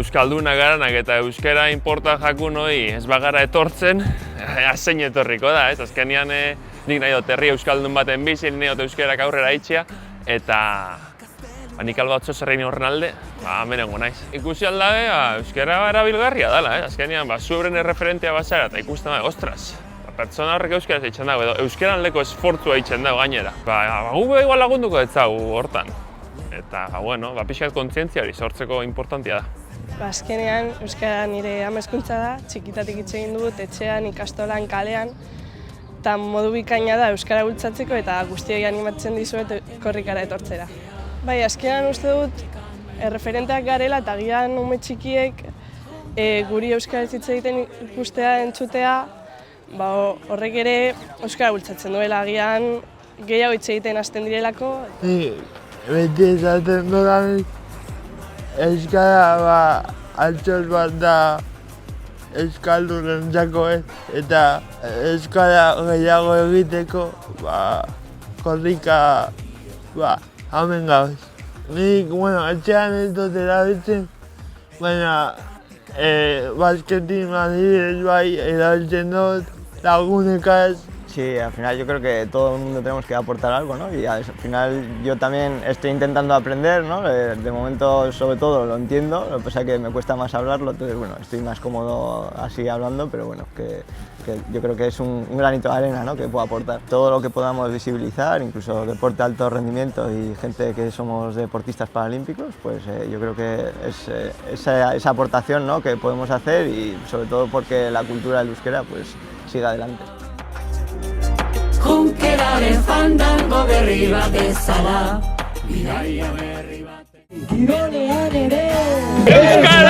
euskalduna garanak eta euskara inporta jakun hori ez bagara etortzen, zein etorriko da, ez? Azkenean nik nahi dut herri euskaldun baten bizi, nahi dut euskarak aurrera itxea, eta nik albatzo zerrein horren alde, hemenengo naiz. Ikusi aldabe, euskara erabilgarria dela, azkenean zuebren erreferentia bazara eta ikusten da, ostras, pertsona horrek euskaraz eitzen dago, edo euskaran leko esfortzua eitzen dago gainera. Gu igual lagunduko detzagu hortan. Eta, bueno, pixkat kontzientzia hori sortzeko importantia da. Azkenean, euskara nire amezkuntza da, txikitatik hitz egin dut, etxean, ikastolan, kalean, eta modu bikaina da euskara bultzatzeko eta guztioi animatzen dizuet korrikara etortzera. Bai, azkenean uste dut, erreferenteak garela eta agian ume txikiek guri euskaraz hitz egiten ikustea, entzutea, horrek ere euskara bultzatzen duela, agian gehiago hitz egiten hasten direlako. Beti esaten dudan euskara altxor bat da euskaldurentzako eta euskara gehiago egiteko korrika hemen gauz. Nik, etxean ez dut erabiltzen, baina basketin adibidez bai erabiltzen dut lagunekaz. Sí, al final yo creo que todo el mundo tenemos que aportar algo, ¿no? Y al final yo también estoy intentando aprender, ¿no? De momento, sobre todo, lo entiendo, lo que pasa es que me cuesta más hablarlo, entonces, bueno, estoy más cómodo así hablando, pero bueno, que yo creo que es un granito de arena, ¿no? Que puedo aportar. Todo lo que podamos visibilizar, incluso deporte de alto rendimiento y gente que somos deportistas paralímpicos, pues yo creo que es esa aportación, ¿no? Que podemos hacer y sobre todo porque la cultura del euskera pues siga adelante. Junkeraren fandango berri bat bezala, bidaia berri bat. Kirolean ere! Euskara!